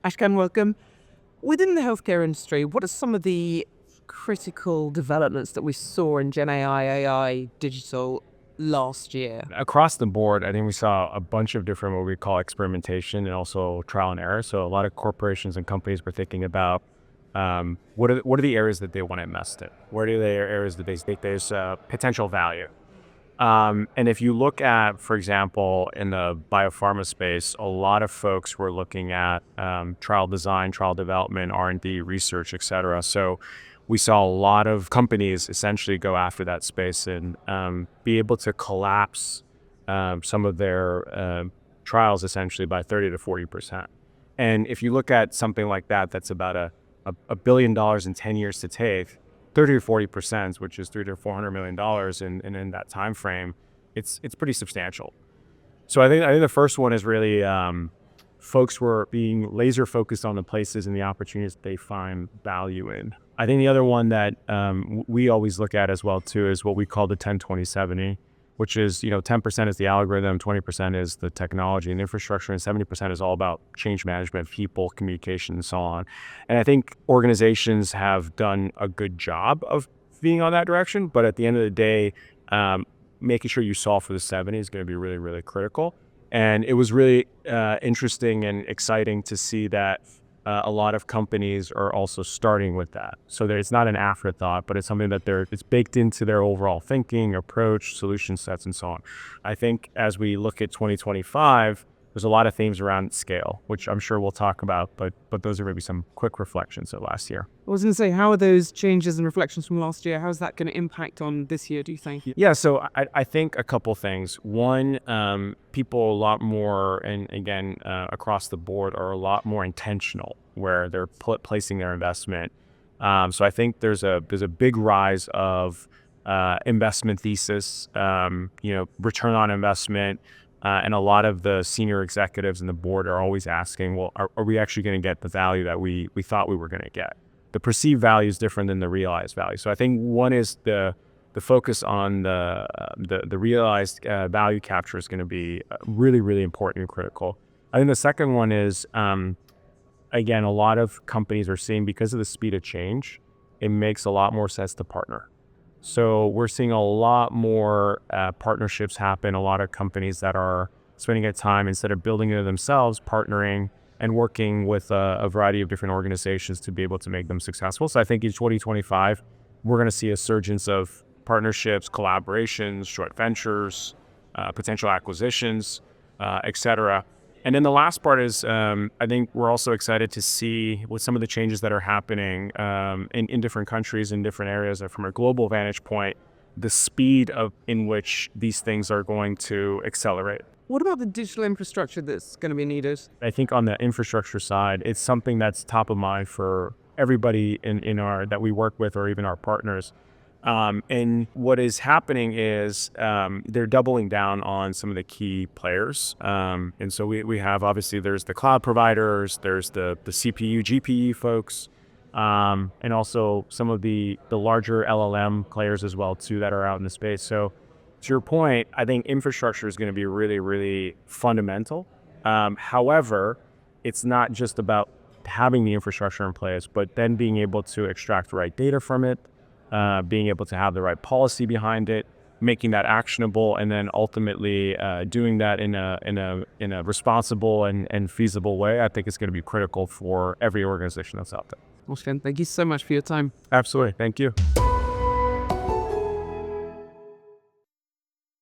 Ashkan, welcome. Within the healthcare industry, what are some of the critical developments that we saw in GenAI, AI, digital last year? Across the board, I think we saw a bunch of different what we call experimentation and also trial and error. So a lot of corporations and companies were thinking about what are the areas that they want to invest in? What are the areas that they think there's potential value? And if you look at, for example, in the biopharma space, a lot of folks were looking at trial design, trial development, R&D, research, et cetera. So we saw a lot of companies essentially go after that space and be able to collapse some of their trials essentially by 30 to 40%. And if you look at something like that, that's about $1 billion in 10 years to take, 30 to 40%, which is $300 to $400 million, and in that time frame, it's pretty substantial. So I think the first one is really folks were being laser focused on the places and the opportunities they find value in. I think the other one that we always look at as well too is what we call the 10-20-70, which is 10% is the algorithm, 20% is the technology and infrastructure, and 70% is all about change management, people, communication, and so on. And I think organizations have done a good job of being on that direction, but at the end of the day, making sure you solve for the 70 is going to be really, really critical. And it was really interesting and exciting to see that a lot of companies are also starting with that. So it's not an afterthought, but it's something that it's baked into their overall thinking, approach, solution sets, and so on. I think as we look at 2025, there's a lot of themes around scale, which I'm sure we'll talk about, but those are maybe some quick reflections of last year. I was going to say, how are those changes and reflections from last year? How's that going to impact on this year, do you think? Yeah, so I think a couple things. One, people a lot more, and again, across the board, are a lot more intentional where they're placing their investment. So I think there's a big rise of investment thesis, return on investment. And a lot of the senior executives in the board are always asking, well, are we actually going to get the value that we thought we were going to get? The perceived value is different than the realized value. So I think one is the focus on the realized value capture is going to be really, really important and critical. I think the second one is, again, a lot of companies are seeing, because of the speed of change, it makes a lot more sense to partner. So we're seeing a lot more partnerships happen, a lot of companies that are spending their time, instead of building it themselves, partnering and working with a variety of different organizations to be able to make them successful. So I think in 2025, we're going to see a surgence of partnerships, collaborations, joint ventures, potential acquisitions, et cetera. And then the last part is, I think we're also excited to see with some of the changes that are happening in different countries, in different areas, from a global vantage point, the speed in which these things are going to accelerate. What about the digital infrastructure that's going to be needed? I think on the infrastructure side, it's something that's top of mind for everybody in our that we work with, or even our partners. And what is happening is they're doubling down on some of the key players. And so we have, obviously, there's the cloud providers, there's the CPU, GPU folks, and also some of the larger LLM players as well, too, that are out in the space. So to your point, I think infrastructure is going to be really, really fundamental. However, it's not just about having the infrastructure in place, but then being able to extract the right data from it, being able to have the right policy behind it, making that actionable, and then ultimately doing that in a responsible and feasible way. I think it's going to be critical for every organization that's out there. Ashkan, thank you so much for your time. Absolutely. Thank you.